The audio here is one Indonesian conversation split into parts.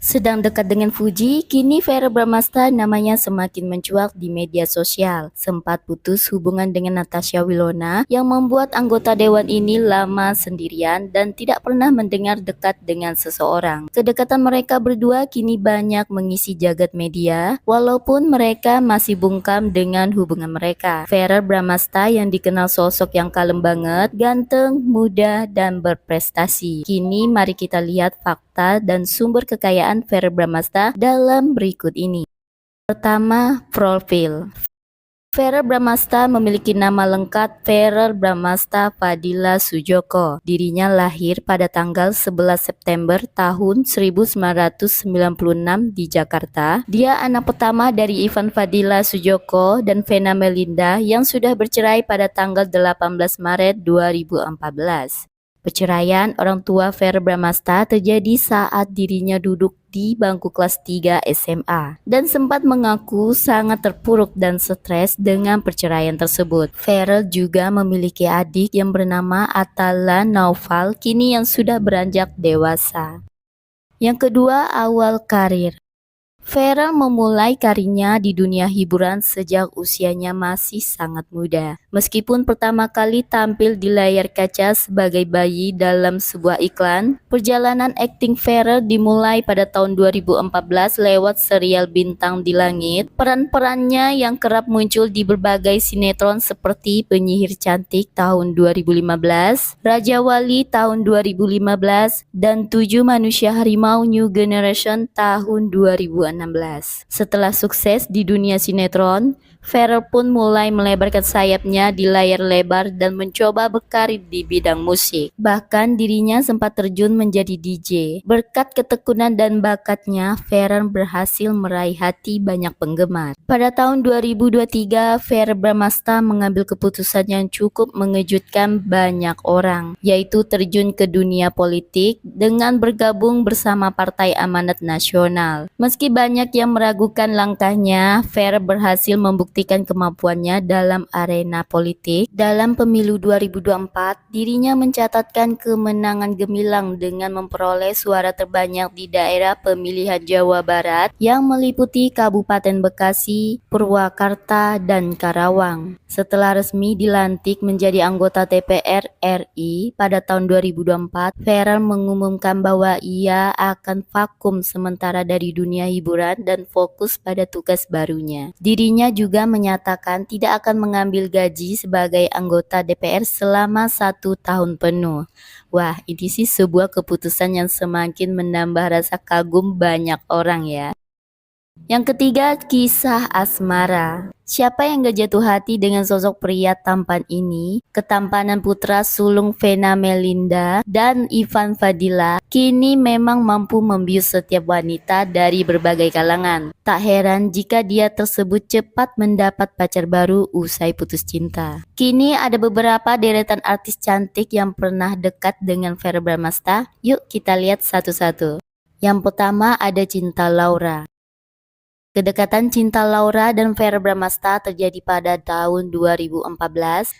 Sedang dekat dengan Fuji, kini Verrell Bramasta namanya semakin mencuat di media sosial. Sempat putus hubungan dengan Natasha Wilona yang membuat anggota dewan ini lama sendirian dan tidak pernah mendengar dekat dengan seseorang. Kedekatan mereka berdua kini banyak mengisi jagat media, walaupun mereka masih bungkam dengan hubungan mereka. Verrell Bramasta yang dikenal sosok yang kalem banget, ganteng, muda, dan berprestasi. Kini mari kita lihat fakta dan sumber kekayaan Verrell Bramasta dalam berikut ini. Pertama, profil. Verrell Bramasta memiliki nama lengkap Verrell Bramasta Fadila Sudjoko. Dirinya lahir pada tanggal 11 September tahun 1996 di Jakarta. Dia anak pertama dari Ivan Fadila Sudjoko dan Vena Melinda yang sudah bercerai pada tanggal 18 Maret 2014. Perceraian orang tua Verrell Bramasta terjadi saat dirinya duduk di bangku kelas 3 SMA dan sempat mengaku sangat terpuruk dan stres dengan perceraian tersebut. Verrell juga memiliki adik yang bernama Atala Naufal, kini yang sudah beranjak dewasa. Yang kedua, awal karir. Verrell memulai karirnya di dunia hiburan sejak usianya masih sangat muda. Meskipun pertama kali tampil di layar kaca sebagai bayi dalam sebuah iklan, perjalanan akting Verrell dimulai pada tahun 2014 lewat serial Bintang di Langit. Peran-perannya yang kerap muncul di berbagai sinetron seperti Penyihir Cantik tahun 2015, Raja Wali tahun 2015, dan 7 Manusia Harimau New Generation tahun 2016. Setelah sukses di dunia sinetron, Verrell pun mulai melebarkan sayapnya di layar lebar dan mencoba berkarir di bidang musik. Bahkan dirinya sempat terjun menjadi DJ. Berkat ketekunan dan bakatnya, Verrell berhasil meraih hati banyak penggemar. Pada tahun 2023, Verrell Bramasta mengambil keputusan yang cukup mengejutkan banyak orang, yaitu terjun ke dunia politik dengan bergabung bersama Partai Amanat Nasional. Meski banyak yang meragukan langkahnya, Verrell berhasil membuktikan kemampuannya dalam arena politik. Dalam pemilu 2024, dirinya mencatatkan kemenangan gemilang dengan memperoleh suara terbanyak di daerah pemilihan Jawa Barat yang meliputi Kabupaten Bekasi, Purwakarta, dan Karawang. Setelah resmi dilantik menjadi anggota DPR RI pada tahun 2024, Verrell mengumumkan bahwa ia akan vakum sementara dari dunia hiburan dan fokus pada tugas barunya. Dirinya juga menyatakan tidak akan mengambil gaji sebagai anggota DPR selama 1 tahun penuh. Wah, ini sih sebuah keputusan yang semakin menambah rasa kagum banyak orang ya. Yang ketiga, kisah asmara. Siapa yang gak jatuh hati dengan sosok pria tampan ini? Ketampanan putra sulung Vena Melinda dan Ivan Fadila kini memang mampu membius setiap wanita dari berbagai kalangan. Tak heran jika dia tersebut cepat mendapat pacar baru usai putus cinta. Kini ada beberapa deretan artis cantik yang pernah dekat dengan Verrell Bramasta. Yuk kita lihat satu-satu. Yang pertama ada Cinta Laura. Kedekatan cinta Laura dan Verrell Bramasta terjadi pada tahun 2014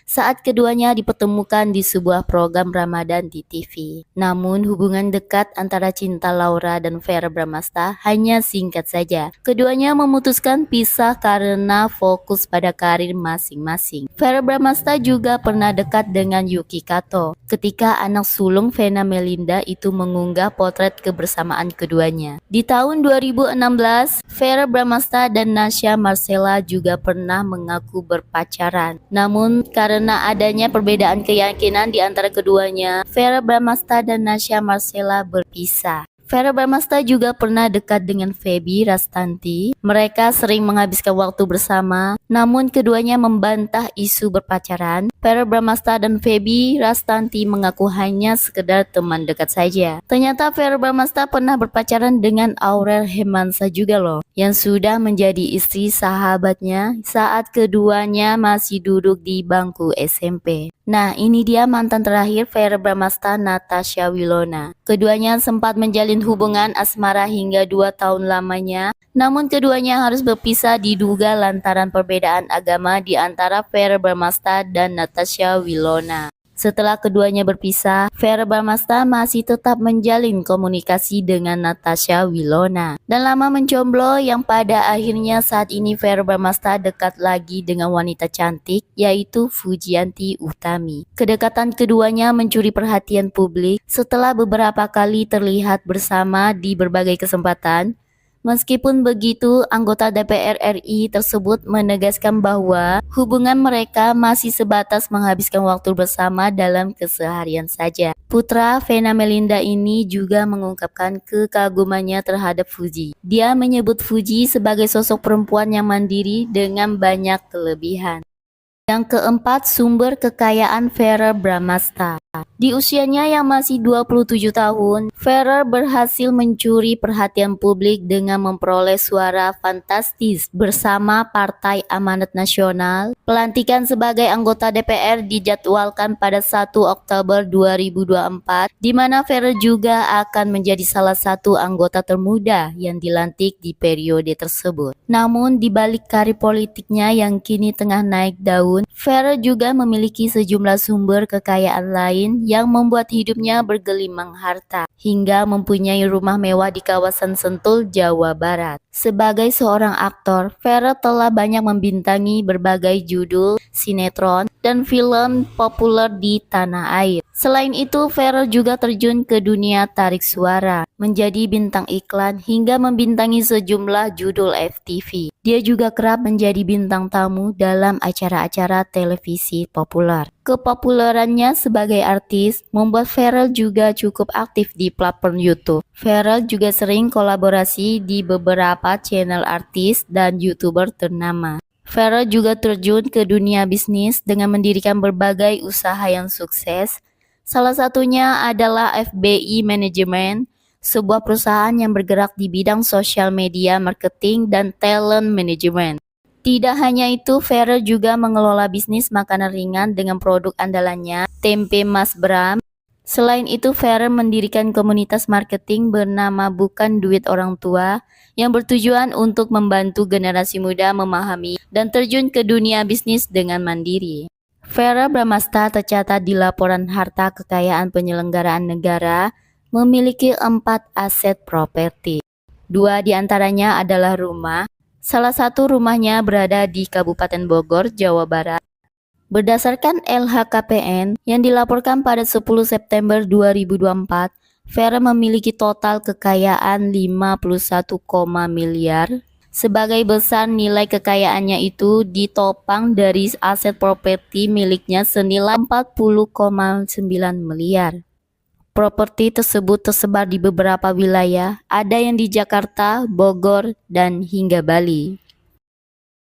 saat keduanya dipertemukan di sebuah program Ramadan di TV. Namun hubungan dekat antara Cinta Laura dan Verrell Bramasta hanya singkat saja. Keduanya memutuskan pisah karena fokus pada karir masing-masing. Verrell Bramasta juga pernah dekat dengan Yuki Kato ketika anak sulung Vena Melinda itu mengunggah potret kebersamaan keduanya. Di tahun 2016, Verrell Bramasta dan Nasya Marcella juga pernah mengaku berpacaran. Namun karena adanya perbedaan keyakinan di antara keduanya, Verrell Bramasta dan Nasya Marcella berpisah. Verrell Bramasta juga pernah dekat dengan Feby Rastanti. Mereka sering menghabiskan waktu bersama, namun keduanya membantah isu berpacaran. Verrell Bramasta dan Feby Rastanti mengaku hanya sekedar teman dekat saja. Ternyata Verrell Bramasta pernah berpacaran dengan Aurel Hermansyah juga loh, yang sudah menjadi istri sahabatnya saat keduanya masih duduk di bangku SMP. Nah, ini dia mantan terakhir Verrell Bramasta, Natasha Wilona. Keduanya sempat menjalin hubungan asmara hingga 2 tahun lamanya, namun keduanya harus berpisah diduga lantaran perbedaan agama di antara Verrell Bramasta dan Natasha Wilona. Setelah keduanya berpisah, Verrell Bramasta masih tetap menjalin komunikasi dengan Natasha Wilona dan lama menjomblo yang pada akhirnya saat ini Verrell Bramasta dekat lagi dengan wanita cantik yaitu Fujianti Utami. Kedekatan keduanya mencuri perhatian publik setelah beberapa kali terlihat bersama di berbagai kesempatan. Meskipun begitu, anggota DPR RI tersebut menegaskan bahwa hubungan mereka masih sebatas menghabiskan waktu bersama dalam keseharian saja. Putra Vena Melinda ini juga mengungkapkan kekagumannya terhadap Fuji. Dia menyebut Fuji sebagai sosok perempuan yang mandiri dengan banyak kelebihan. Yang keempat, sumber kekayaan Verrell Bramasta. Di usianya yang masih 27 tahun, Verrell berhasil mencuri perhatian publik dengan memperoleh suara fantastis bersama Partai Amanat Nasional. Pelantikan sebagai anggota DPR dijadwalkan pada 1 Oktober 2024, di mana Verrell juga akan menjadi salah satu anggota termuda yang dilantik di periode tersebut. Namun, di balik karir politiknya yang kini tengah naik daun, Verrell juga memiliki sejumlah sumber kekayaan lain yang membuat hidupnya bergelimang harta, hingga mempunyai rumah mewah di kawasan Sentul, Jawa Barat. Sebagai seorang aktor, Verrell telah banyak membintangi berbagai judul, sinetron, dan film populer di tanah air. Selain itu, Verrell juga terjun ke dunia tarik suara, menjadi bintang iklan hingga membintangi sejumlah judul FTV. Dia juga kerap menjadi bintang tamu dalam acara-acara televisi populer. Kepopulerannya sebagai artis membuat Verrell juga cukup aktif di platform YouTube. Verrell juga sering kolaborasi di beberapa channel artis dan YouTuber ternama. Verrell juga terjun ke dunia bisnis dengan mendirikan berbagai usaha yang sukses. Salah satunya adalah FBI Management, sebuah perusahaan yang bergerak di bidang sosial media, marketing, dan talent management. Tidak hanya itu, Verrell juga mengelola bisnis makanan ringan dengan produk andalannya, tempe Mas Bram. Selain itu, Verrell mendirikan komunitas marketing bernama Bukan Duit Orang Tua yang bertujuan untuk membantu generasi muda memahami dan terjun ke dunia bisnis dengan mandiri. Verrell Bramasta tercatat di laporan harta kekayaan penyelenggaraan negara memiliki 4 aset properti. 2 diantaranya adalah rumah. Salah satu rumahnya berada di Kabupaten Bogor, Jawa Barat. Berdasarkan LHKPN yang dilaporkan pada 10 September 2024, Verrell memiliki total kekayaan 51, miliar. Sebagai besar nilai kekayaannya itu ditopang dari aset properti miliknya senilai 40,9 miliar. Properti tersebut tersebar di beberapa wilayah, ada yang di Jakarta, Bogor, dan hingga Bali.